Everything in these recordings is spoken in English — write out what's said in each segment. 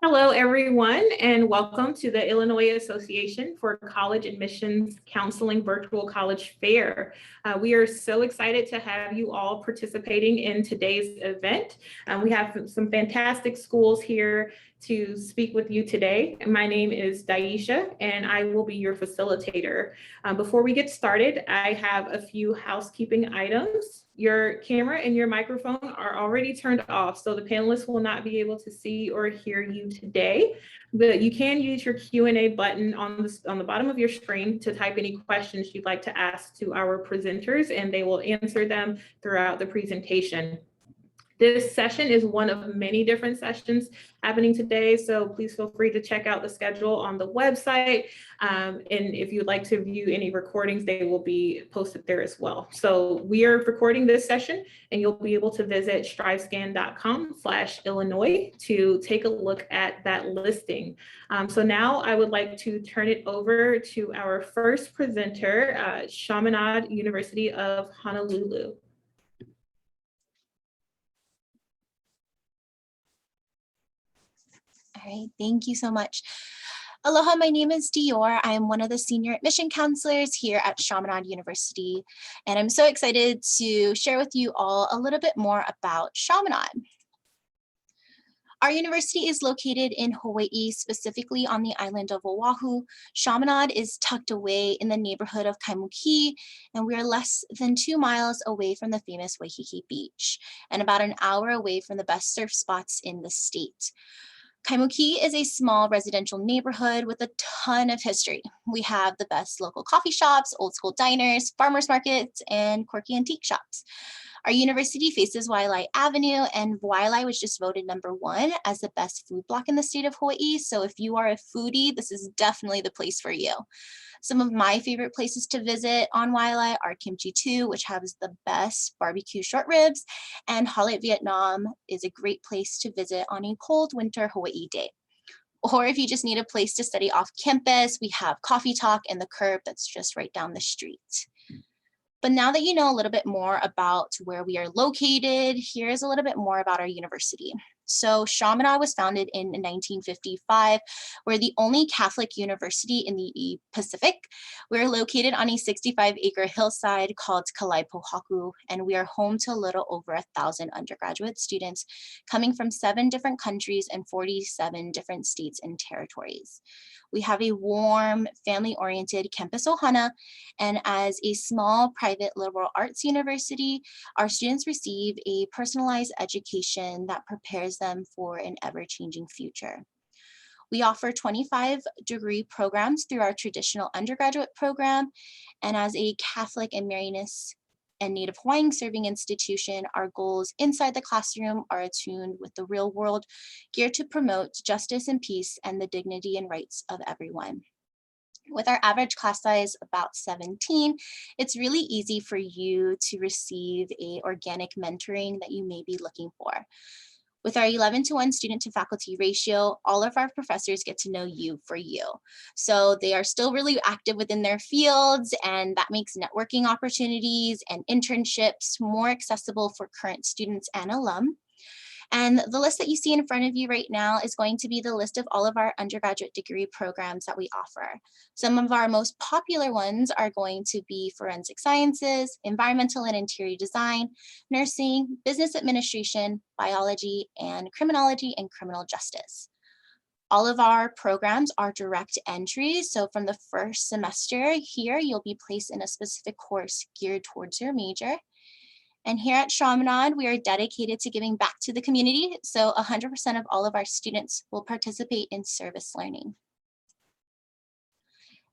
Hello, everyone, and welcome to the Illinois Association for College Admissions Counseling Virtual College Fair. We are so excited to have you all participating in today's event. We have some fantastic schools here to speak with you today. My name is Daisha, and I will be your facilitator. Before we get started, I have a few housekeeping items. Your camera and your microphone are already turned off, so the panelists will not be able to see or hear you today. But you can use your Q&A button on the bottom of your screen to type any questions you'd like to ask to our presenters, and they will answer them throughout the presentation. This session is one of many different sessions happening today, so please feel free to check out the schedule on the website. And if you'd like to view any recordings, they will be posted there as well. So we are recording this session, and you'll be able to visit strivescan.com/Illinois to take a look at that listing. So now I would like to turn it over to our first presenter, Chaminade University of Honolulu. All right, thank you so much. Aloha, my name is Dior. I am one of the senior admission counselors here at Chaminade University, and I'm so excited to share with you all a little bit more about Chaminade. Our university is located in Hawaii, specifically on the island of Oahu. Chaminade is tucked away in the neighborhood of Kaimuki, and we are less than 2 miles away from the famous Waikiki Beach, and about an hour away from the best surf spots in the state. Kaimuki is a small residential neighborhood with a ton of history. We have the best local coffee shops, old school diners, farmers markets, and quirky antique shops. Our university faces Waialae Avenue, and Waialae was just voted #1 as the best food block in the state of Hawaii. So if you are a foodie, this is definitely the place for you. Some of my favorite places to visit on Waialae are Kimchi 2, which has the best barbecue short ribs, and Halet Vietnam is a great place to visit on a cold winter Hawaii day. Or if you just need a place to study off campus, we have Coffee Talk and the Curb that's just right down the street. But now that you know a little bit more about where we are located, here's a little bit more about our university. So Chaminade was founded in 1955. We're the only Catholic university in the Pacific. We're located on a 65-acre hillside called Kalaipohaku, and we are home to a little over 1,000 undergraduate students coming from 7 different countries and 47 different states and territories. We have a warm, family-oriented campus ohana, and as a small private liberal arts university, our students receive a personalized education that prepares them for an ever-changing future. We offer 25-degree programs through our traditional undergraduate program, and as a Catholic and Marianist and Native Hawaiian serving institution, our goals inside the classroom are attuned with the real world, geared to promote justice and peace and the dignity and rights of everyone. With our average class size about 17, it's really easy for you to receive a organic mentoring that you may be looking for. With our 11-to-1 student to faculty ratio, all of our professors get to know you for you. So they are still really active within their fields, and that makes networking opportunities and internships more accessible for current students and alum. And the list that you see in front of you right now is going to be the list of all of our undergraduate degree programs that we offer. Some of our most popular ones are going to be forensic sciences, environmental and interior design, nursing, business administration, biology, and criminology and criminal justice. All of our programs are direct entry. So from the first semester here, you'll be placed in a specific course geared towards your major. And here at Chaminade, we are dedicated to giving back to the community. So 100% of all of our students will participate in service learning.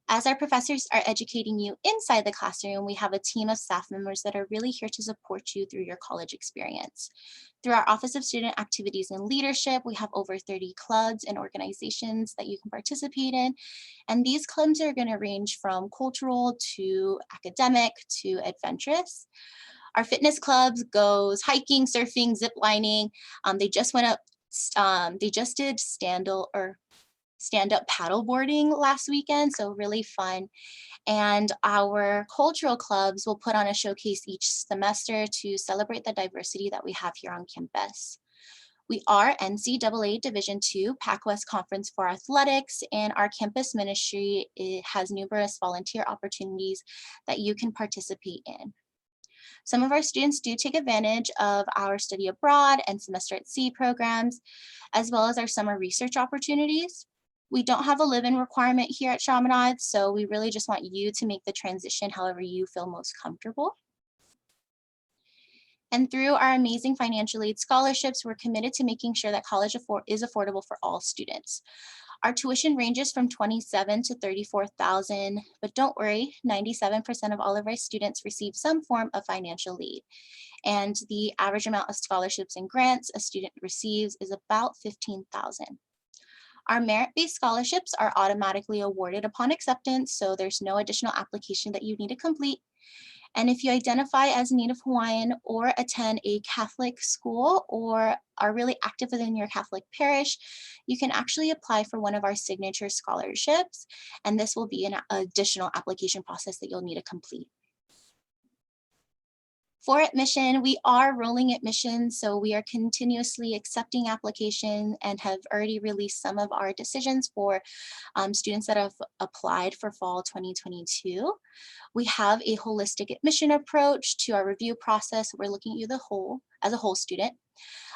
As our professors are educating you inside the classroom, we have a team of staff members that are really here to support you through your college experience. Through our Office of Student Activities and Leadership, we have over 30 clubs and organizations that you can participate in. And these clubs are going to range from cultural to academic to adventurous. Our fitness clubs goes hiking, surfing, zip lining. They just did stand-up paddleboarding last weekend, so really fun. And our cultural clubs will put on a showcase each semester to celebrate the diversity that we have here on campus. We are NCAA Division II PAC-West Conference for Athletics, and our campus ministry has numerous volunteer opportunities that you can participate in. Some of our students do take advantage of our study abroad and semester at sea programs, as well as our summer research opportunities. We don't have a live-in requirement here at Chaminade, so we really just want you to make the transition however you feel most comfortable. And through our amazing financial aid scholarships, we're committed to making sure that college is affordable for all students. Our tuition ranges from $27,000 to $34,000, but don't worry, 97% of all of our students receive some form of financial aid. And the average amount of scholarships and grants a student receives is about $15,000. Our merit-based scholarships are automatically awarded upon acceptance, so there's no additional application that you need to complete. And if you identify as Native Hawaiian or attend a Catholic school or are really active within your Catholic parish, you can actually apply for one of our signature scholarships. And this will be an additional application process that you'll need to complete. For admission, we are rolling admissions, so we are continuously accepting applications and have already released some of our decisions for students that have applied for fall 2022. We have a holistic admission approach to our review process. We're looking at you as a whole student.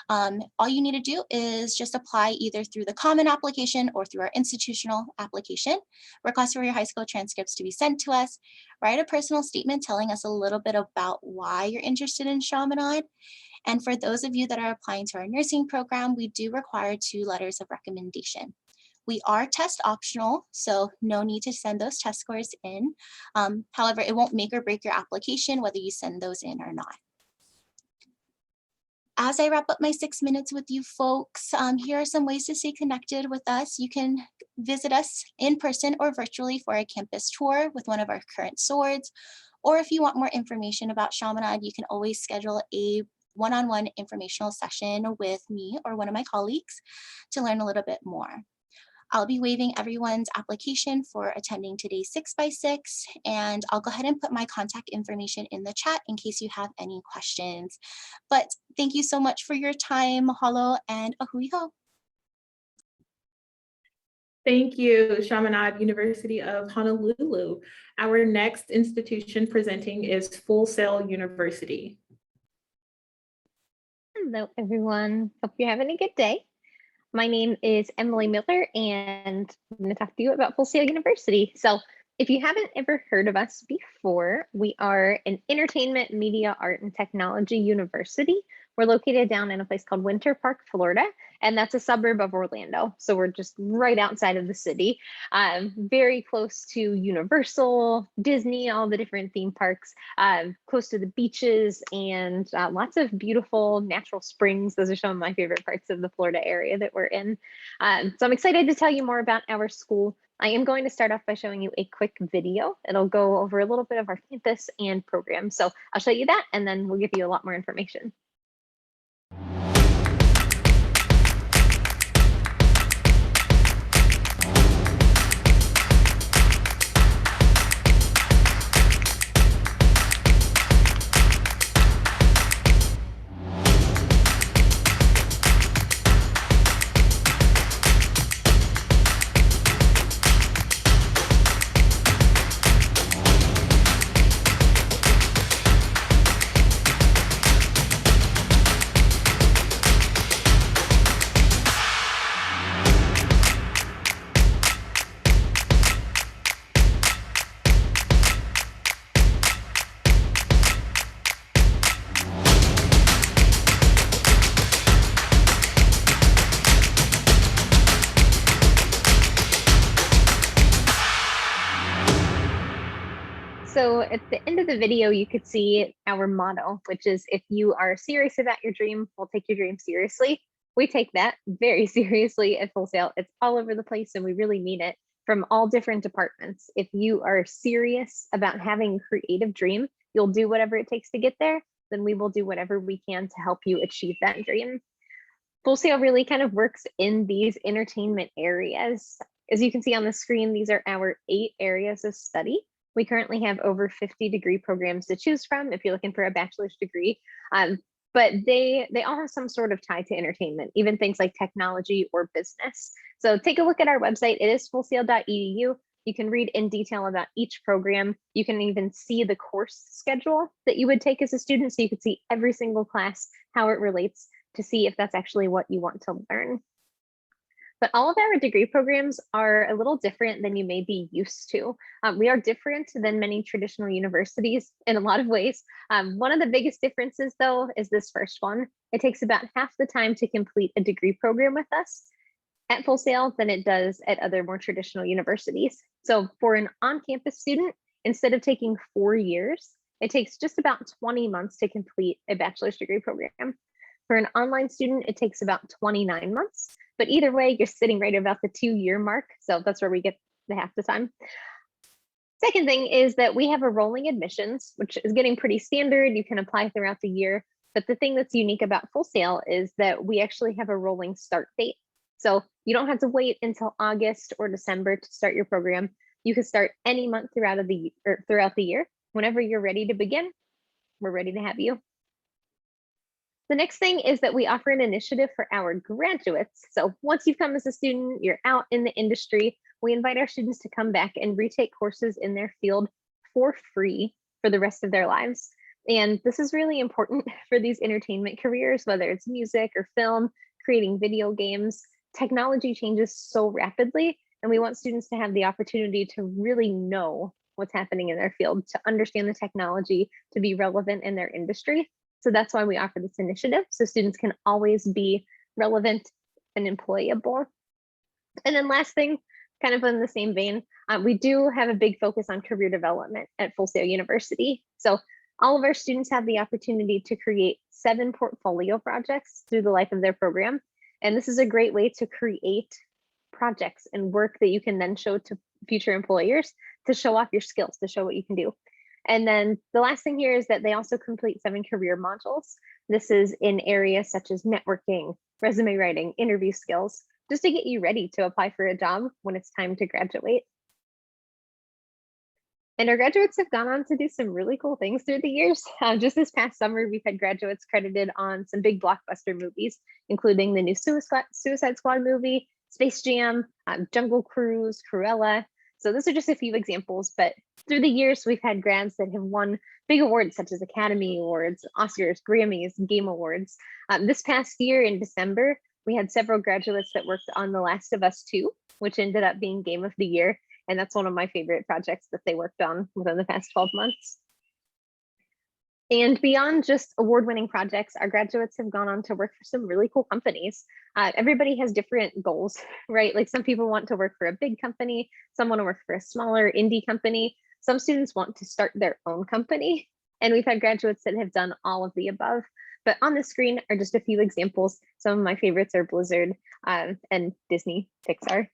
All you need to do is just apply either through the common application or through our institutional application. Request for your high school transcripts to be sent to us. Write a personal statement telling us a little bit about why you're interested in Chaminade. And for those of you that are applying to our nursing program, we do require 2 letters of recommendation. We are test optional, so no need to send those test scores in. However, it won't make or break your application whether you send those in or not. As I wrap up my 6 minutes with you folks, here are some ways to stay connected with us. You can visit us in person or virtually for a campus tour with one of our current swords. Or if you want more information about Chaminade, you can always schedule a one-on-one informational session with me or one of my colleagues to learn a little bit more. I'll be waiving everyone's application for attending today's 6x6, and I'll go ahead and put my contact information in the chat in case you have any questions. But thank you so much for your time. Mahalo and a hui hou. Thank you, Chaminade University of Honolulu. Our next institution presenting is Full Sail University. Hello, everyone. Hope you're having a good day. My name is Emily Miller, and I'm going to talk to you about Full Sail University. So if you haven't ever heard of us before, we are an entertainment, media, art, and technology university. We're located down in a place called Winter Park, Florida, and that's a suburb of Orlando. So we're just right outside of the city, very close to Universal, Disney, all the different theme parks, close to the beaches, and lots of beautiful natural springs. Those are some of my favorite parts of the Florida area that we're in. So I'm excited to tell you more about our school. I am going to start off by showing you a quick video. It'll go over a little bit of our campus and program. So I'll show you that, and then we'll give you a lot more information. So at the end of the video, you could see our motto, which is, if you are serious about your dream, we'll take your dream seriously. We take that very seriously at Full Sail. It's all over the place, and we really mean it, from all different departments. If you are serious about having a creative dream, you'll do whatever it takes to get there, then we will do whatever we can to help you achieve that dream. Full Sail really kind of works in these entertainment areas. As you can see on the screen, these are our 8 areas of study. We currently have over 50 degree programs to choose from if you're looking for a bachelor's degree. but they all have some sort of tie to entertainment, even things like technology or business. So take a look at our website. It is fullsail.edu. You can read in detail about each program. You can even see the course schedule that you would take as a student, so you could see every single class, how it relates, to see if that's actually what you want to learn. But all of our degree programs are a little different than you may be used to. We are different than many traditional universities in a lot of ways. One of the biggest differences, though, is this first one. It takes about half the time to complete a degree program with us at Full Sail than it does at other more traditional universities. So for an on-campus student, instead of taking 4 years, it takes just about 20 months to complete a bachelor's degree program. For an online student, it takes about 29 months, but either way, you're sitting right about the 2-year mark. So that's where we get the half the time. Second thing is that we have a rolling admissions, which is getting pretty standard. You can apply throughout the year. But the thing that's unique about Full Sail is that we actually have a rolling start date. So you don't have to wait until August or December to start your program. You can start any month throughout the year. Whenever you're ready to begin, we're ready to have you. The next thing is that we offer an initiative for our graduates. So once you've come as a student, you're out in the industry, we invite our students to come back and retake courses in their field for free for the rest of their lives. And this is really important for these entertainment careers, whether it's music or film, creating video games. Technology changes so rapidly, and we want students to have the opportunity to really know what's happening in their field, to understand the technology, to be relevant in their industry. So that's why we offer this initiative, so students can always be relevant and employable. And then last thing, kind of in the same vein, we do have a big focus on career development at Full Sail University. So all of our students have the opportunity to create 7 portfolio projects through the life of their program. And this is a great way to create projects and work that you can then show to future employers to show off your skills, to show what you can do. And then the last thing here is that they also complete 7 career modules. This is in areas such as networking, resume writing, interview skills, just to get you ready to apply for a job when it's time to graduate. And our graduates have gone on to do some really cool things through the years. Just this past summer, we've had graduates credited on some big blockbuster movies, including the new Suicide Squad movie, Space Jam, Jungle Cruise, Cruella. So those are just a few examples, but through the years, we've had grads that have won big awards such as Academy Awards, Oscars, Grammys, Game Awards. This past year in December, we had several graduates that worked on The Last of Us 2, which ended up being Game of the Year. And that's one of my favorite projects that they worked on within the past 12 months. And beyond just award-winning projects, our graduates have gone on to work for some really cool companies. Everybody has different goals, right? Like some people want to work for a big company, some want to work for a smaller indie company. Some students want to start their own company. And we've had graduates that have done all of the above. But on the screen are just a few examples. Some of my favorites are Blizzard and Disney, Pixar.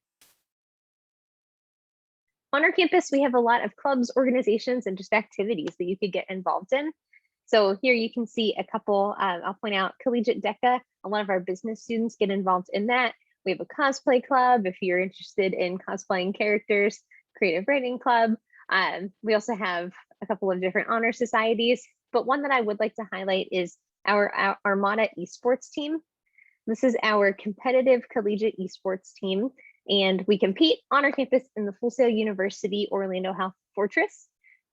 On our campus, we have a lot of clubs, organizations, and just activities that you could get involved in. So here you can see a couple. I'll point out Collegiate DECA. A lot of our business students get involved in that. We have a cosplay club if you're interested in cosplaying characters, creative writing club. We also have a couple of different honor societies, but one that I would like to highlight is our Armada esports team. This is our competitive collegiate esports team, and we compete on our campus in the Full Sail University Orlando Health Fortress.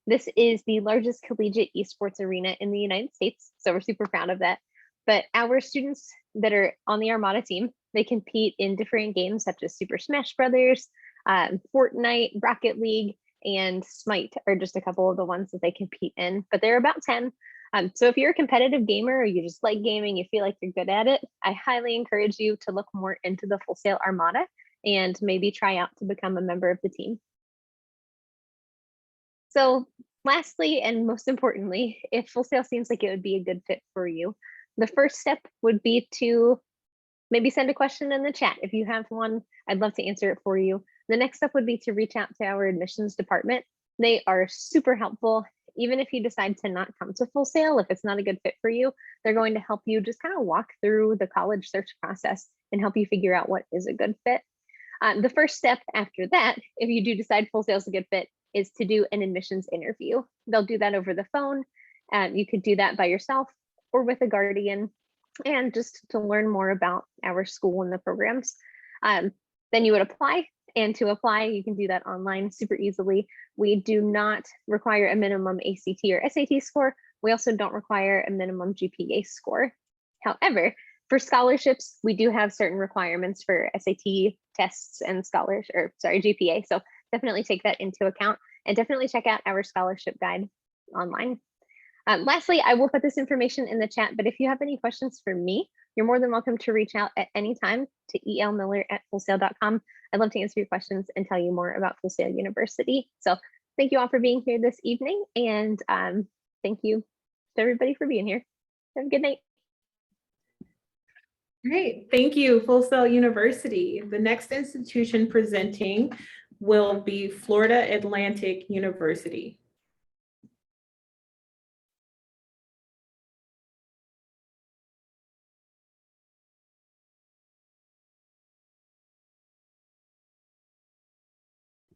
This is the largest collegiate esports arena in the United States, so we're super proud of that. But our students that are on the Armada team, they compete in different games such as Super Smash Brothers, Fortnite, Rocket League, and Smite are just a couple of the ones that they compete in, but there are about 10. So if you're a competitive gamer or you just like gaming, you feel like you're good at it, I highly encourage you to look more into the Full Sail Armada and maybe try out to become a member of the team. So lastly, and most importantly, if Full Sail seems like it would be a good fit for you, the first step would be to maybe send a question in the chat. If you have one, I'd love to answer it for you. The next step would be to reach out to our admissions department. They are super helpful. Even if you decide to not come to Full Sail, if it's not a good fit for you, they're going to help you just kind of walk through the college search process and help you figure out what is a good fit. The first step after that, if you do decide Full Sail is a good fit, is to do an admissions interview. They'll do that over the phone. You could do that by yourself or with a guardian, and just to learn more about our school and the programs. Then you would apply, and to apply, you can do that online super easily. We do not require a minimum ACT or SAT score. We also don't require a minimum GPA score. However, for scholarships, we do have certain requirements for SAT tests and GPA. So definitely take that into account, and definitely check out our scholarship guide online. Lastly, I will put this information in the chat, but if you have any questions for me, you're more than welcome to reach out at any time to elmiller@fullsail.com. I'd love to answer your questions and tell you more about Full Sail University. So thank you all for being here this evening, and thank you to everybody for being here. Have a good night. Great, thank you, Full Sail University. The next institution presenting will be Florida Atlantic University.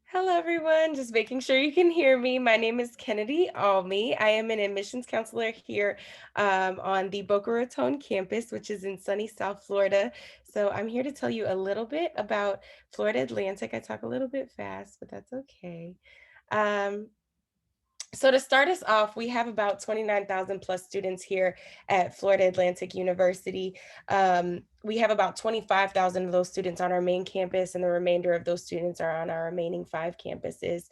Hello, everyone. Just making sure you can hear me. My name is Kennedy Almy. I am an admissions counselor here on the Boca Raton campus, which is in sunny South Florida. So I'm here to tell you a little bit about Florida Atlantic. I talk a little bit fast, but that's okay. So to start us off, we have about 29,000 plus students here at Florida Atlantic University. We have about 25,000 of those students on our main campus, and the remainder of those students are on our remaining 5 campuses.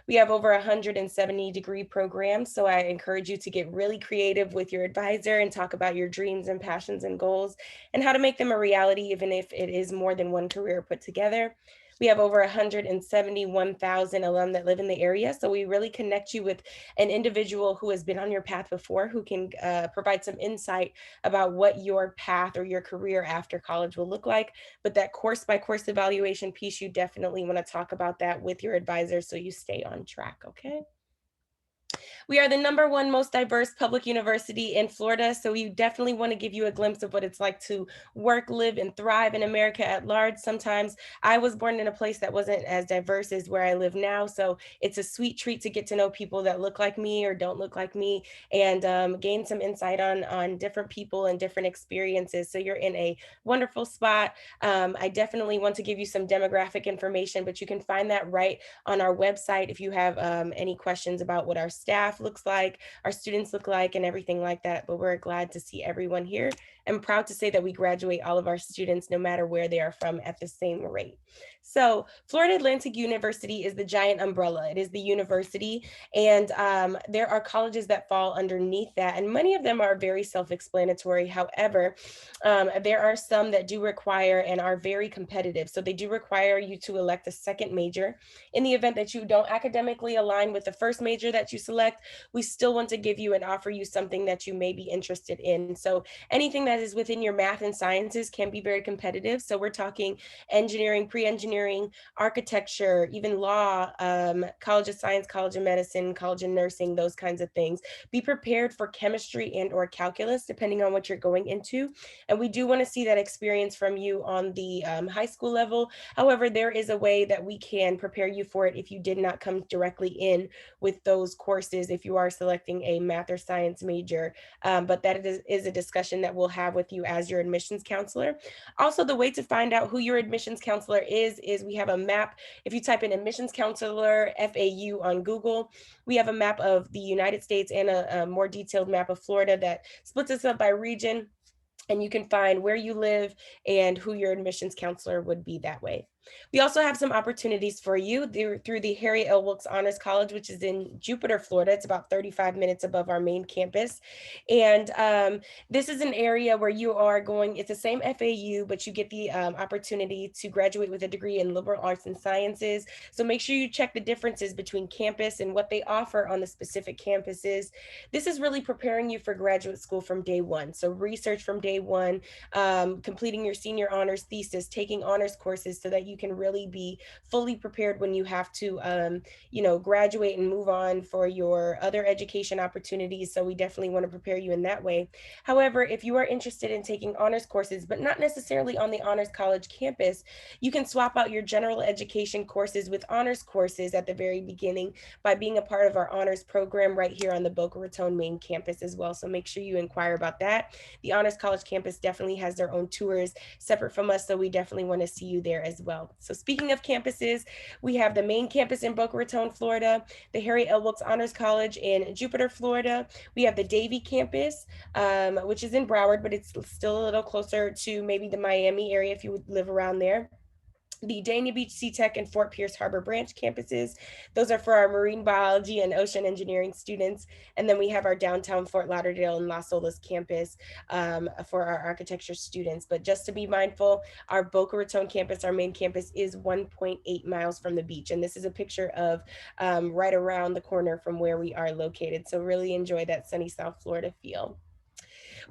We have over 170 degree programs, so I encourage you to get really creative with your advisor and talk about your dreams and passions and goals and how to make them a reality, even if it is more than one career put together. We have over 171,000 alum that live in the area. So we really connect you with an individual who has been on your path before, who can provide some insight about what your path or your career after college will look like. But that course by course evaluation piece, you definitely want to talk about that with your advisor so you stay on track, okay? We are the #1 most diverse public university in Florida, so we definitely want to give you a glimpse of what it's like to work, live, and thrive in America at large. Sometimes I was born in a place that wasn't as diverse as where I live now, so it's a sweet treat to get to know people that look like me or don't look like me, and gain some insight on different people and different experiences. So you're in a wonderful spot. I definitely want to give you some demographic information, but you can find that right on our website if you have any questions about what our staff looks like, our students look like, and everything like that. But we're glad to see everyone here and proud to say that we graduate all of our students, no matter where they are from, at the same rate. So Florida Atlantic University is the giant umbrella. It is the university, and there are colleges that fall underneath that, and many of them are very self-explanatory. However, there are some that do require and are very competitive. So they do require you to elect a second major. In the event that you don't academically align with the first major that you select, we still want to give you and offer you something that you may be interested in. So anything that is within your math and sciences can be very competitive. So we're talking engineering, pre-engineering, architecture, even law, College of Science, College of Medicine, College of Nursing, those kinds of things. Be prepared for chemistry and or calculus, depending on what you're going into. And we do want to see that experience from you on the high school level. However, there is a way that we can prepare you for it if you did not come directly in with those courses, if you are selecting a math or science major. But that is a discussion that we'll have with you as your admissions counselor. Also, the way to find out who your admissions counselor is we have a map. If you type in admissions counselor FAU on Google, we have a map of the United States and a more detailed map of Florida that splits us up by region. And you can find where you live and who your admissions counselor would be that way. We also have some opportunities for you through the Harry L. Wilkes Honors College, which is in Jupiter, Florida. It's about 35 minutes above our main campus. And this is an area where you are going, it's the same FAU, but you get the opportunity to graduate with a degree in liberal arts and sciences. So make sure you check the differences between campus and what they offer on the specific campuses. This is really preparing you for graduate school from day one. So research from day one, completing your senior honors thesis, taking honors courses so that you you can really be fully prepared when you have to, graduate and move on for your other education opportunities. So we definitely want to prepare you in that way. However, if you are interested in taking honors courses, but not necessarily on the Honors College campus, you can swap out your general education courses with honors courses at the very beginning by being a part of our honors program right here on the Boca Raton main campus as well. So make sure you inquire about that. The Honors College campus definitely has their own tours separate from us, so we definitely want to see you there as well. So speaking of campuses, we have the main campus in Boca Raton, Florida, the Harry L. Wilkes Honors College in Jupiter, Florida. We have the Davie campus, which is in Broward, but it's still a little closer to maybe the Miami area if you would live around there. The Dania Beach, SeaTech, and Fort Pierce Harbor Branch campuses. Those are for our marine biology and ocean engineering students. And then we have our downtown Fort Lauderdale and Las Olas campus for our architecture students. But just to be mindful, our Boca Raton campus, our main campus, is 1.8 miles from the beach. And this is a picture of right around the corner from where we are located. So really enjoy that sunny South Florida feel.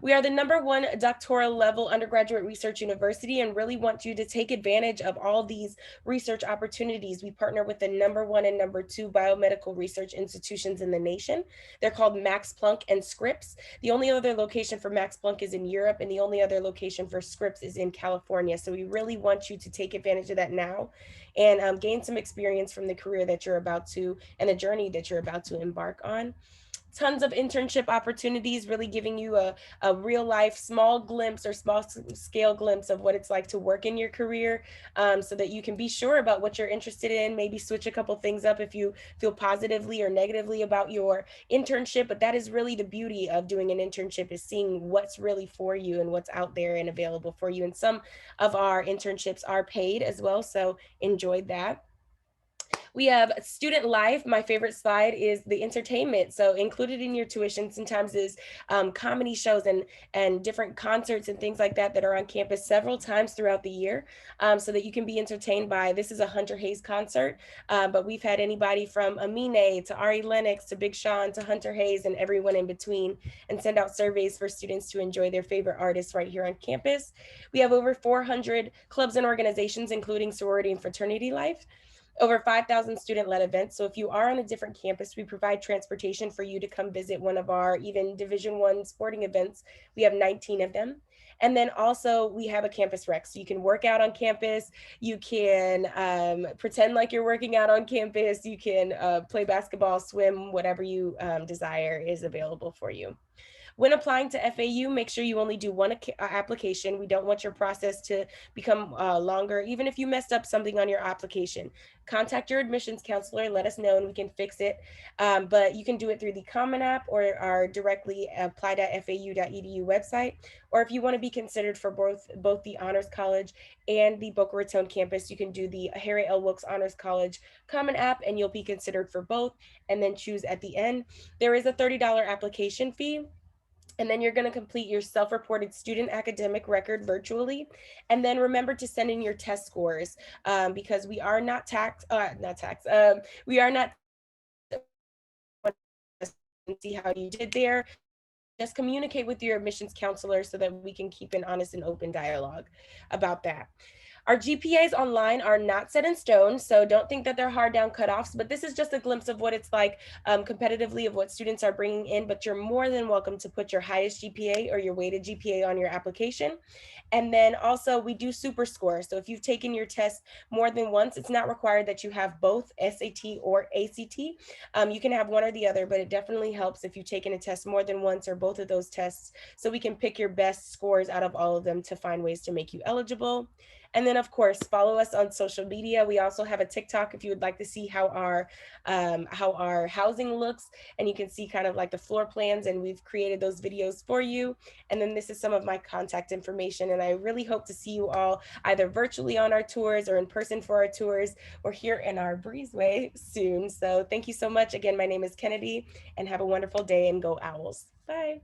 We are the #1 doctoral level undergraduate research university and really want you to take advantage of all these research opportunities. We partner with the #1 and #2 biomedical research institutions in the nation. They're called Max Planck and Scripps. The only other location for Max Planck is in Europe, and the only other location for Scripps is in California. So we really want you to take advantage of that now and gain some experience from the career that you're about to and the journey that you're about to embark on. Tons of internship opportunities, really giving you a real life small glimpse or small scale glimpse of what it's like to work in your career, so that you can be sure about what you're interested in, maybe switch a couple things up if you feel positively or negatively about your internship. But that is really the beauty of doing an internship, is seeing what's really for you and what's out there and available for you. And some of our internships are paid as well, so enjoy that. We have student life. My favorite slide is the entertainment. So included in your tuition sometimes is comedy shows and different concerts and things like that that are on campus several times throughout the year, so that you can be entertained by. This is a Hunter Hayes concert, but we've had anybody from Amine to Ari Lennox to Big Sean to Hunter Hayes and everyone in between, and send out surveys for students to enjoy their favorite artists right here on campus. We have over 400 clubs and organizations, including sorority and fraternity life. Over 5,000 student-led events. So if you are on a different campus, we provide transportation for you to come visit one of our even Division I sporting events. We have 19 of them. And then also we have a campus rec. So you can work out on campus. You can pretend like you're working out on campus. You can play basketball, swim, whatever you desire is available for you. When applying to FAU, make sure you only do one application. We don't want your process to become longer, even if you messed up something on your application. Contact your admissions counselor, let us know, and we can fix it. But you can do it through the Common App or our directly apply.fau.edu website. Or if you want to be considered for both the Honors College and the Boca Raton campus, you can do the Harry L. Wilkes Honors College Common App, and you'll be considered for both, and then choose at the end. There is a $30 application fee. And then you're going to complete your self-reported student academic record virtually. And then remember to send in your test scores, because we are not we are not see how you did there. Just communicate with your admissions counselor so that we can keep an honest and open dialogue about that. Our GPAs online are not set in stone, so don't think that they're hard down cutoffs, but this is just a glimpse of what it's like competitively, of what students are bringing in. But you're more than welcome to put your highest GPA or your weighted GPA on your application. And then also we do super score. So if you've taken your test more than once, it's not required that you have both SAT or ACT. You can have one or the other, but it definitely helps if you've taken a test more than once or both of those tests, so we can pick your best scores out of all of them to find ways to make you eligible. And then of course, follow us on social media. We also have a TikTok if you would like to see how our housing looks, and you can see kind of like the floor plans, and we've created those videos for you. And then this is some of my contact information, and I really hope to see you all either virtually on our tours or in person for our tours or here in our breezeway soon. So thank you so much. Again, my name is Kennedy, and have a wonderful day, and go Owls. Bye.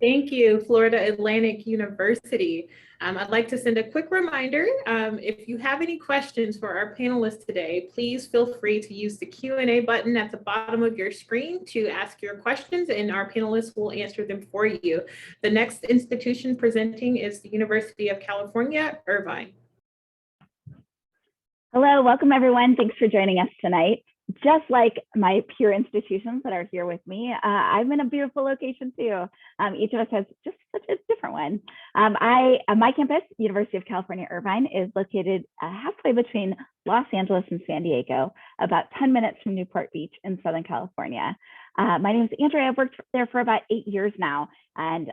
Thank you, Florida Atlantic University. I'd like to send a quick reminder. If you have any questions for our panelists today, please feel free to use the Q&A button at the bottom of your screen to ask your questions, and our panelists will answer them for you. The next institution presenting is the University of California, Irvine. Hello, welcome everyone. Thanks for joining us tonight. Just like my peer institutions that are here with me, I'm in a beautiful location too. Each of us has just such a different one. My campus, University of California, Irvine, is located halfway between Los Angeles and San Diego, about 10 minutes from Newport Beach in Southern California. My name is Andrea. I've worked there for about 8 years now, and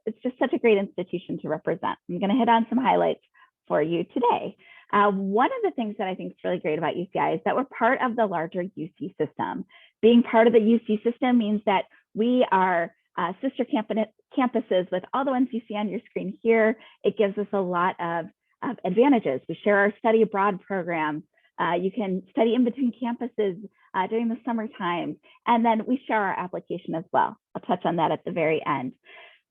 it's just such a great institution to represent. I'm going to hit on some highlights for you today. One of the things that I think is really great about UCI is that we're part of the larger UC system. Being part of the UC system means that we are sister campuses with all the ones you see on your screen here. It gives us a lot of advantages. We share our study abroad program. You can study in between campuses during the summertime, and then we share our application as well. I'll touch on that at the very end.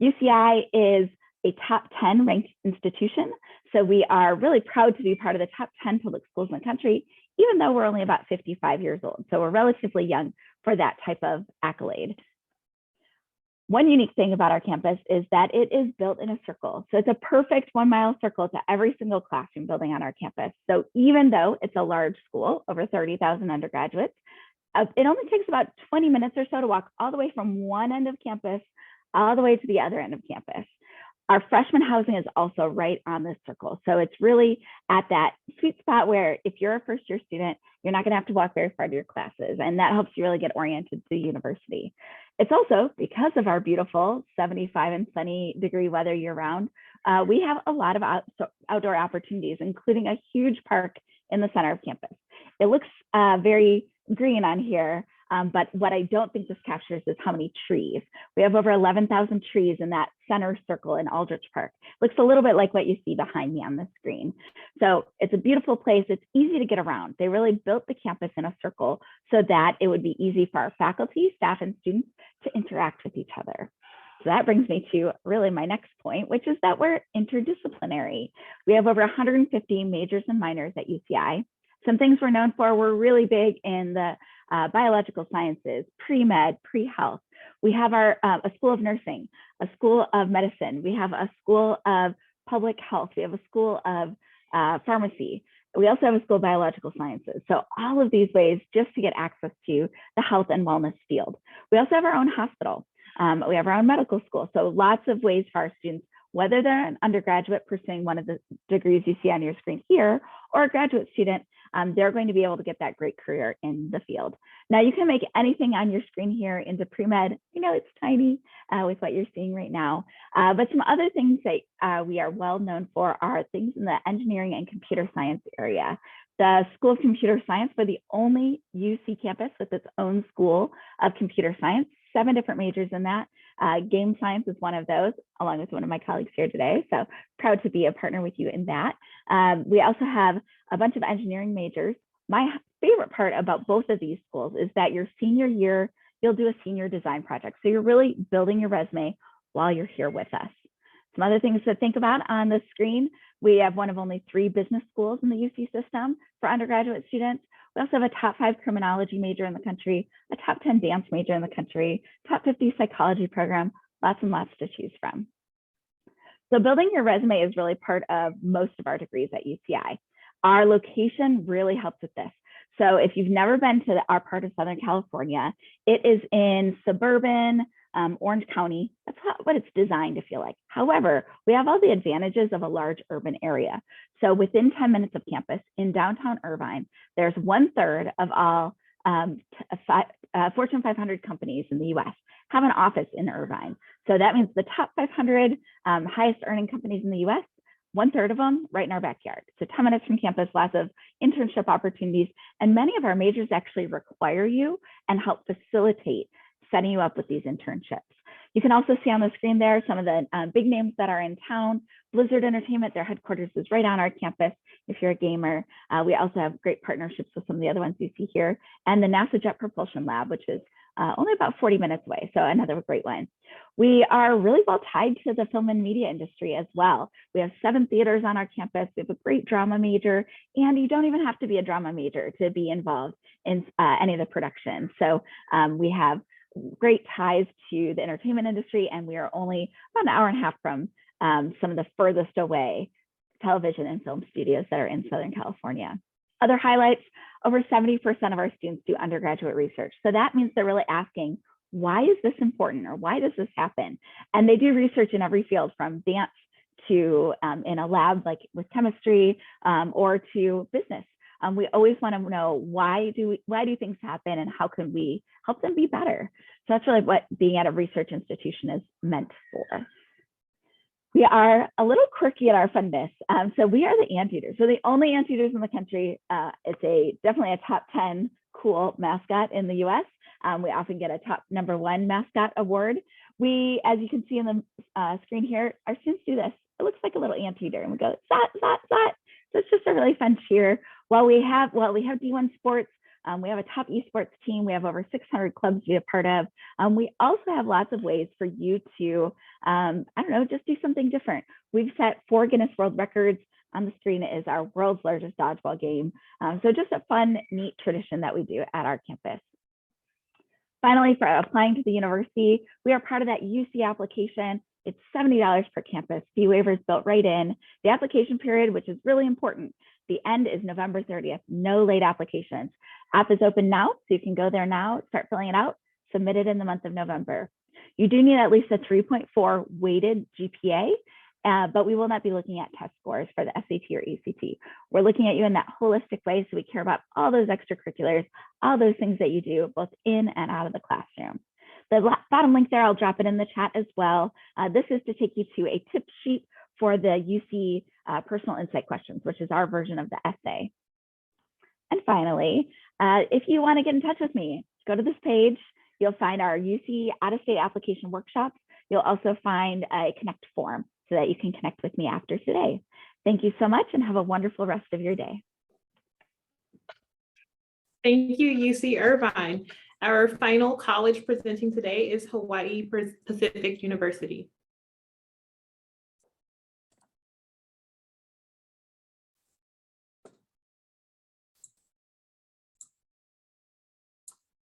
UCI is a top 10 ranked institution. So we are really proud to be part of the top 10 public schools in the country, even though we're only about 55 years old. So we're relatively young for that type of accolade. One unique thing about our campus is that it is built in a circle. So it's a perfect 1 mile circle to every single classroom building on our campus. So even though it's a large school, over 30,000 undergraduates, it only takes about 20 minutes or so to walk all the way from one end of campus all the way to the other end of campus. Our freshman housing is also right on this circle. So it's really at that sweet spot where if you're a first year student, you're not gonna have to walk very far to your classes, and that helps you really get oriented to the university. It's also because of our beautiful 75 and sunny degree weather year round, we have a lot of outdoor opportunities, including a huge park in the center of campus. It looks very green on here, but what I don't think this captures is how many trees. We have over 11,000 trees in that center circle in Aldrich Park. Looks a little bit like what you see behind me on the screen. So it's a beautiful place. It's easy to get around. They really built the campus in a circle so that it would be easy for our faculty, staff, and students to interact with each other. So that brings me to really my next point, which is that we're interdisciplinary. We have over 150 majors and minors at UCI. Some things we're known for, we're really big in the biological sciences, pre-med, pre-health. We have a school of nursing, a school of medicine. We have a school of public health. We have a school of pharmacy. We also have a school of biological sciences. So all of these ways just to get access to the health and wellness field. We also have our own hospital. We have our own medical school. So lots of ways for our students, whether they're an undergraduate pursuing one of the degrees you see on your screen here, or a graduate student, they're going to be able to get that great career in the field. Now you can make anything on your screen here into pre-med. You know, it's tiny with what you're seeing right now. But some other things that we are well known for are things in the engineering and computer science area. The School of Computer Science, we're the only UC campus with its own school of computer science, 7 different majors in that. Game science is one of those, along with one of my colleagues here today. So proud to be a partner with you in that. We also have a bunch of engineering majors. My favorite part about both of these schools is that your senior year, you'll do a senior design project. So you're really building your resume while you're here with us. Some other things to think about on the screen. We have one of only 3 business schools in the UC system for undergraduate students. We also have a top 5 criminology major in the country, a top 10 dance major in the country, top 50 psychology program, lots and lots to choose from. So building your resume is really part of most of our degrees at UCI. Our location really helps with this. So if you've never been to our part of Southern California, it is in suburban Orange County. That's what it's designed to feel like. However, we have all the advantages of a large urban area. So within 10 minutes of campus in downtown Irvine, there's 1/3 of all Fortune 500 companies in the US have an office in Irvine. So that means the top 500 highest earning companies in the US, 1/3 of them right in our backyard. So 10 minutes from campus, lots of internship opportunities. And many of our majors actually require you and help facilitate setting you up with these internships. You can also see on the screen there some of the big names that are in town. Blizzard Entertainment, their headquarters is right on our campus if you're a gamer. We also have great partnerships with some of the other ones you see here. And the NASA Jet Propulsion Lab, which is only about 40 minutes away. So another great one. We are really well tied to the film and media industry as well. We have 7 theaters on our campus. We have a great drama major, and you don't even have to be a drama major to be involved in any of the production. So we have great ties to the entertainment industry, and we are only about an hour and a half from some of the furthest away television and film studios that are in Southern California. Other highlights, over 70% of our students do undergraduate research. So that means they're really asking, why is this important, or why does this happen? And they do research in every field, from dance to in a lab like with chemistry, or to business. We always want to know, why do things happen, and how can we help them be better? So that's really what being at a research institution is meant for. We are a little quirky at our funness. So we are the Anteaters. We're the only Anteaters in the country. It's definitely a top 10 cool mascot in the US. We often get a top #1 mascot award. We, as you can see on the screen here, our students do this. It looks like a little anteater, and we go, zot, zot, zot. So it's just a really fun cheer. While we have D1 sports, we have a top esports team. We have over 600 clubs to be a part of. We also have lots of ways for you to, just do something different. We've set 4 Guinness World Records. On the screen is our world's largest dodgeball game. So just a fun, neat tradition that we do at our campus. Finally, for applying to the university, we are part of that UC application. It's $70 per campus. Fee waivers built right in. The application period, which is really important, the end is November 30th. No late applications. App is open now, so you can go there now, start filling it out, submit it in the month of November. You do need at least a 3.4 weighted GPA, but we will not be looking at test scores for the SAT or ACT. We're looking at you in that holistic way, so we care about all those extracurriculars, all those things that you do both in and out of the classroom. The bottom link there, I'll drop it in the chat as well. This is to take you to a tip sheet for the UC personal insight questions, which is our version of the essay. And finally, if you want to get in touch with me, go to this page. You'll find our UC out-of-state application workshops. You'll also find a connect form so that you can connect with me after today. Thank you so much, and have a wonderful rest of your day. Thank you, UC Irvine. Our final college presenting today is Hawaii Pacific University.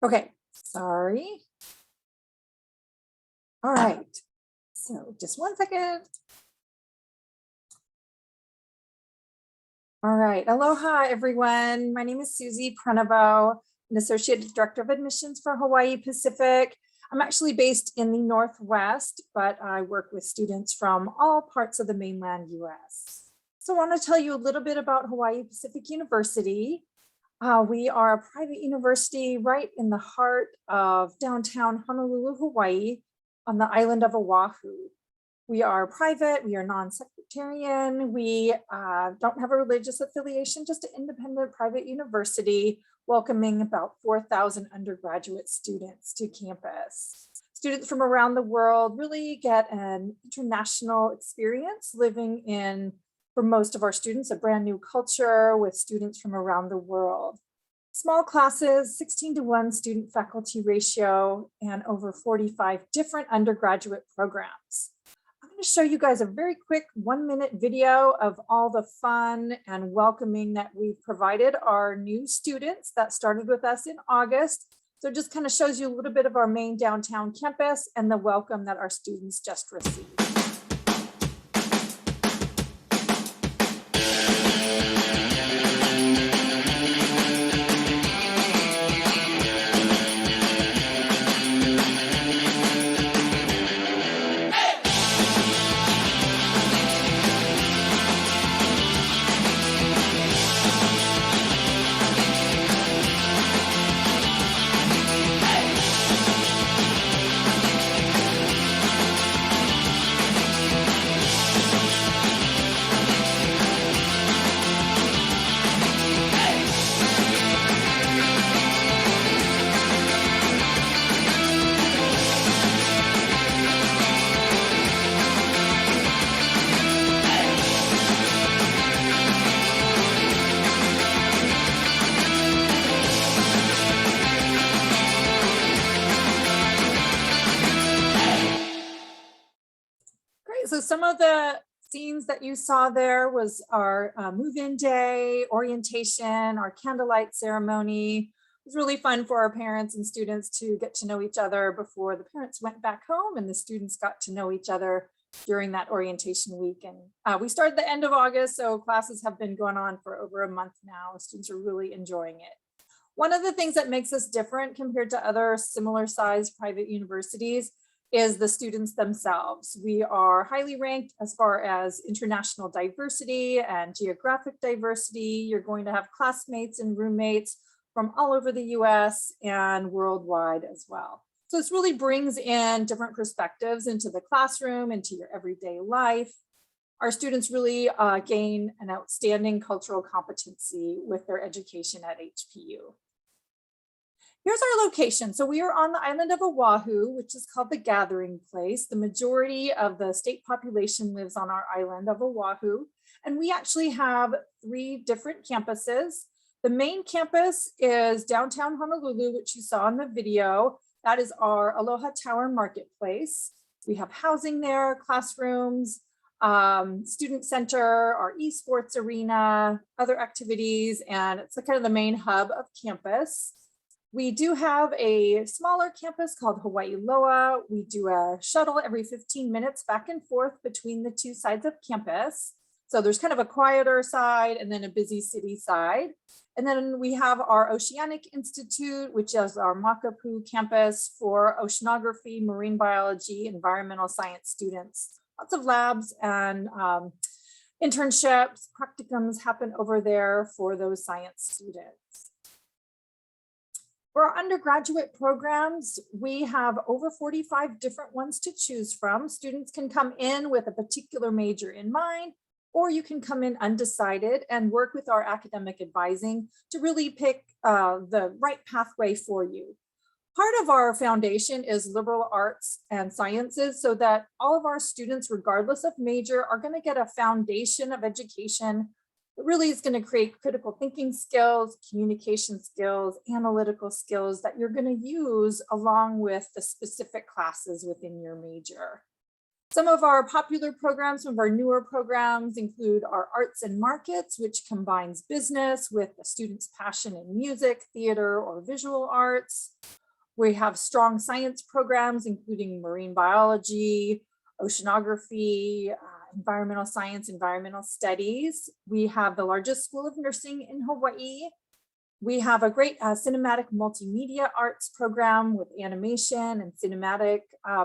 Okay, sorry. All right, so just one second. All right, aloha everyone. My name is Susie Prenavo, an Associate Director of Admissions for Hawaii Pacific. I'm actually based in the Northwest, but I work with students from all parts of the mainland US. So I want to tell you a little bit about Hawaii Pacific University. We are a private university right in the heart of downtown Honolulu, Hawaii, on the island of Oahu. We are private, we are non-sectarian, we don't have a religious affiliation, just an independent private university welcoming about 4,000 undergraduate students to campus. Students from around the world really get an international experience living in, for most of our students, a brand new culture with students from around the world. Small classes, 16:1 student faculty ratio, and over 45 different undergraduate programs. I'm going to show you guys a very quick 1-minute video of all the fun and welcoming that we've provided our new students that started with us in August. So it just kind of shows you a little bit of our main downtown campus and the welcome that our students just received. Great. So some of the scenes that you saw there was our move-in day, orientation, our candlelight ceremony. It was really fun for our parents and students to get to know each other before the parents went back home, and the students got to know each other during that orientation week. And we started the end of August, so classes have been going on for over a month now. Students are really enjoying it. One of the things that makes us different compared to other similar sized private universities is the students themselves. We are highly ranked as far as international diversity and geographic diversity. You're going to have classmates and roommates from all over the US and worldwide as well. So this really brings in different perspectives into the classroom, into your everyday life. Our students really gain an outstanding cultural competency with their education at HPU. Here's our location. So we are on the island of Oahu, which is called the Gathering Place. The majority of the state population lives on our island of Oahu. And we actually have 3 different campuses. The main campus is downtown Honolulu, which you saw in the video. That is our Aloha Tower Marketplace. We have housing there, classrooms, student center, our esports arena, other activities, and it's kind of the main hub of campus. We do have a smaller campus called Hawaii Loa. We do a shuttle every 15 minutes back and forth between the 2 sides of campus. So there's kind of a quieter side and then a busy city side. And then we have our Oceanic Institute, which is our Makapu campus for oceanography, marine biology, environmental science students. Lots of labs and internships, practicums happen over there for those science students. For our undergraduate programs, we have over 45 different ones to choose from. Students can come in with a particular major in mind, or you can come in undecided and work with our academic advising to really pick the right pathway for you. Part of our foundation is liberal arts and sciences, so that all of our students, regardless of major, are going to get a foundation of education that really is going to create critical thinking skills, communication skills, analytical skills that you're going to use along with the specific classes within your major. Some of our popular programs, some of our newer programs include our Arts and Markets, which combines business with a student's passion in music, theater, or visual arts. We have strong science programs, including marine biology, oceanography, environmental science, environmental studies. We have the largest school of nursing in Hawaii. We have a great cinematic multimedia arts program with animation and cinematic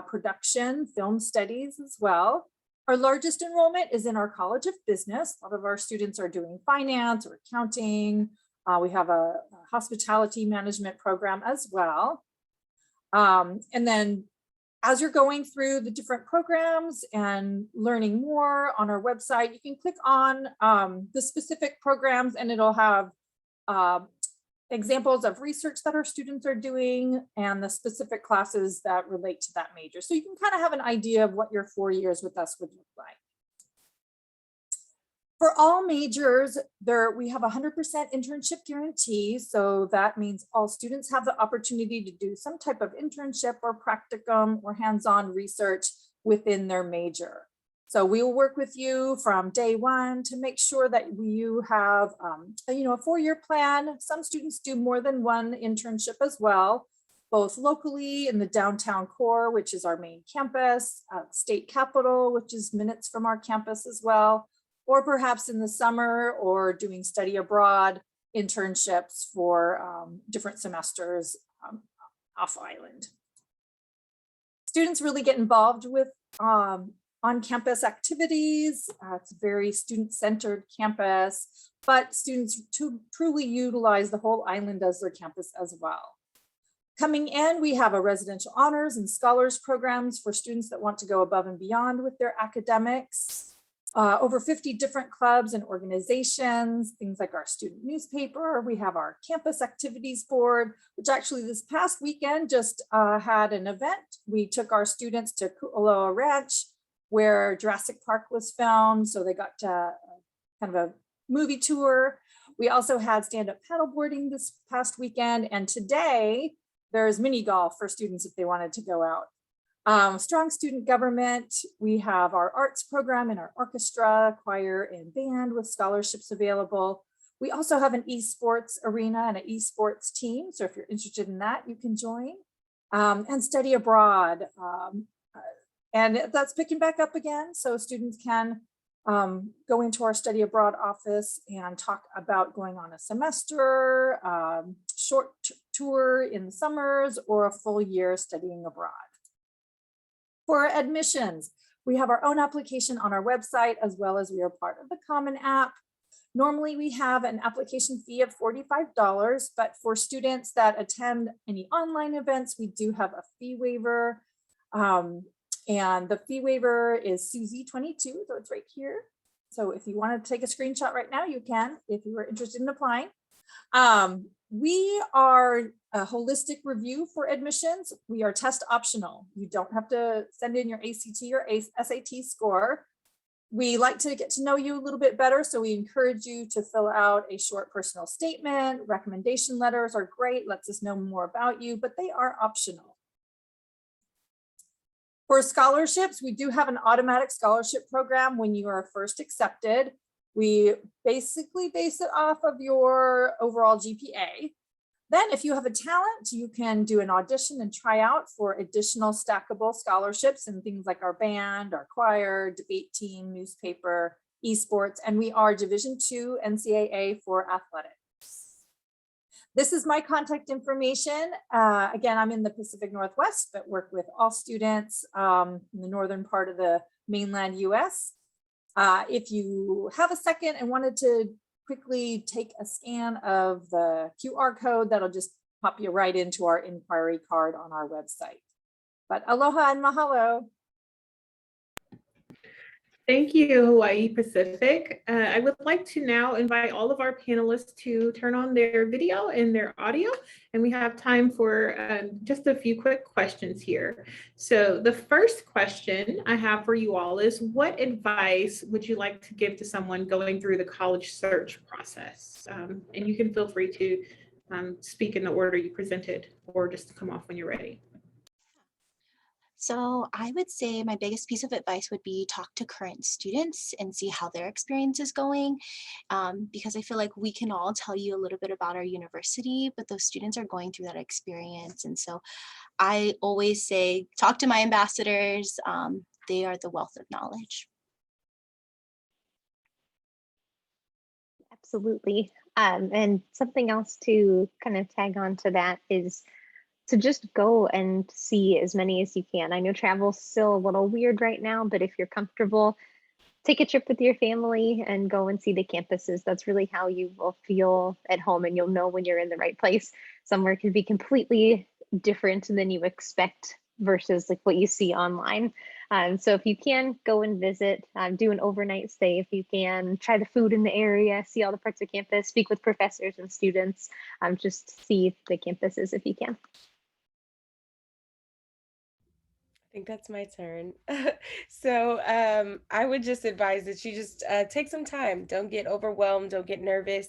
production, film studies as well. Our largest enrollment is in our College of Business. A lot of our students are doing finance or accounting. We have a hospitality management program as well. And then as you're going through the different programs and learning more on our website, you can click on the specific programs and it'll have examples of research that our students are doing and the specific classes that relate to that major. So you can kind of have an idea of what your 4 years with us would look like. For all majors, we have 100% internship guarantee. So that means all students have the opportunity to do some type of internship or practicum or hands-on research within their major. So we will work with you from day one to make sure that you have a 4-year plan. Some students do more than one internship as well, both locally in the downtown core, which is our main campus, state capitol, which is minutes from our campus as well, or perhaps in the summer or doing study abroad internships for different semesters off island. Students really get involved with on-campus activities. It's a very student-centered campus, but students truly utilize the whole island as their campus as well. Coming in, we have a residential honors and scholars programs for students that want to go above and beyond with their academics. Over 50 different clubs and organizations, things like our student newspaper. We have our campus activities board, which actually this past weekend just had an event. We took our students to Ku'aloa Ranch, where Jurassic Park was filmed. So they got to kind of a movie tour. We also had stand-up paddleboarding this past weekend. And today there's mini golf for students if they wanted to go out. Strong student government. We have our arts program and our orchestra, choir, and band with scholarships available. We also have an esports arena and an esports team. So if you're interested in that, you can join. And study abroad. And that's picking back up again. So students can go into our study abroad office and talk about going on a semester, short tour in the summers, or a full year studying abroad. For admissions, we have our own application on our website, as well as we are part of the Common App. Normally we have an application fee of $45, but for students that attend any online events, we do have a fee waiver. And the fee waiver is Susie 22, so it's right here. So if you want to take a screenshot right now, you can, if you are interested in applying. We are a holistic review for admissions. We are test optional. You don't have to send in your ACT or SAT score. We like to get to know you a little bit better, so we encourage you to fill out a short personal statement. Recommendation letters are great, lets us know more about you, but they are optional. For scholarships, we do have an automatic scholarship program when you are first accepted. We basically base it off of your overall GPA. Then if you have a talent, you can do an audition and try out for additional stackable scholarships and things like our band, our choir, debate team, newspaper, esports, and we are Division II NCAA for athletics. This is my contact information. Again, I'm in the Pacific Northwest, but work with all students in the northern part of the mainland US. If you have a second and wanted to quickly take a scan of the QR code, that'll just pop you right into our inquiry card on our website. But aloha and mahalo. Thank you, Hawaii Pacific. I would like to now invite all of our panelists to turn on their video and their audio, and we have time for just a few quick questions here. So the first question I have for you all is, what advice would you like to give to someone going through the college search process? And you can feel free to speak in the order you presented, or just come off when you're ready. So I would say my biggest piece of advice would be talk to current students and see how their experience is going, because I feel like we can all tell you a little bit about our university, but those students are going through that experience. And so I always say, talk to my ambassadors. They are the wealth of knowledge. Absolutely. And something else to kind of tag on to that is to just go and see as many as you can. I know travel's still a little weird right now, but if you're comfortable, take a trip with your family and go and see the campuses. That's really how you will feel at home, and you'll know when you're in the right place. Somewhere can be completely different than you expect versus like what you see online. So if you can go and visit, do an overnight stay, if you can, try the food in the area, see all the parts of campus, speak with professors and students, just see the campuses if you can. I think that's my turn. So I would just advise that you just take some time. Don't get overwhelmed. Don't get nervous.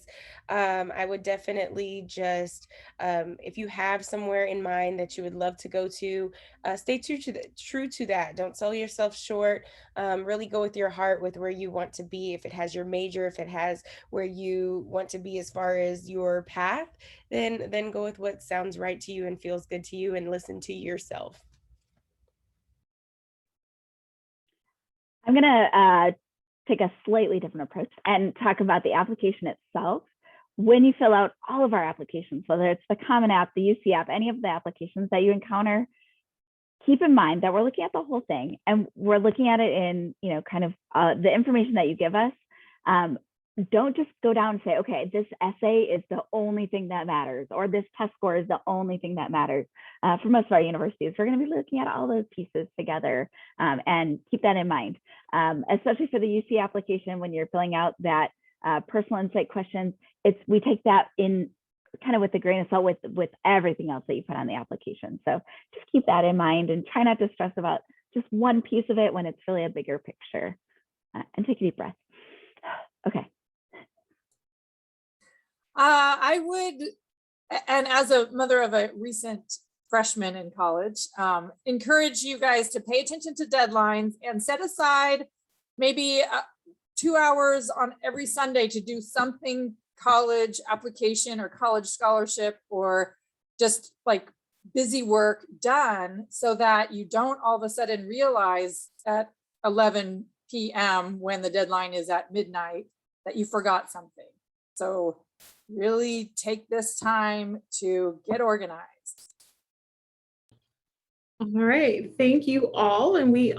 I would definitely just, if you have somewhere in mind that you would love to go to, stay true to that. Don't sell yourself short. Really go with your heart, with where you want to be. If it has your major, if it has where you want to be as far as your path, then go with what sounds right to you and feels good to you, and listen to yourself. I'm going to take a slightly different approach and talk about the application itself. When you fill out all of our applications, whether it's the Common App, the UC app, any of the applications that you encounter, keep in mind that we're looking at the whole thing, and we're looking at it in, kind of the information that you give us. Don't just go down and say, okay, this essay is the only thing that matters, or this test score is the only thing that matters. For most of our universities, we're going to be looking at all those pieces together, and keep that in mind, especially for the UC application. When you're filling out that personal insight questions, we take that in kind of with a grain of salt with everything else that you put on the application. So just keep that in mind and try not to stress about just one piece of it when it's really a bigger picture. And take a deep breath. Okay. I would, and as a mother of a recent freshmen in college, encourage you guys to pay attention to deadlines and set aside maybe 2 hours on every Sunday to do something college application or college scholarship or just like busy work done, so that you don't all of a sudden realize at 11 p.m. when the deadline is at midnight that you forgot something. So really take this time to get organized. All right, thank you all. And we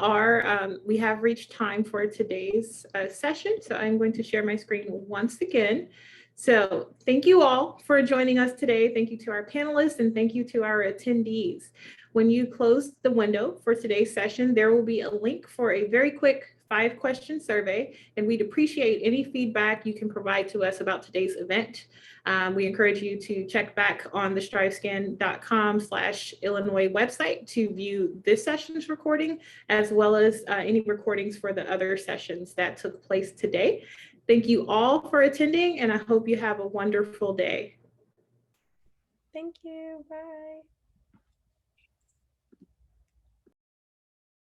have reached time for today's session. So I'm going to share my screen once again. So thank you all for joining us today. Thank you to our panelists and thank you to our attendees. When you close the window for today's session, there will be a link for a very quick 5-question survey, and we'd appreciate any feedback you can provide to us about today's event. We encourage you to check back on the strivescan.com/Illinois website to view this session's recording, as well as any recordings for the other sessions that took place today. Thank you all for attending, and I hope you have a wonderful day. Thank you. Bye.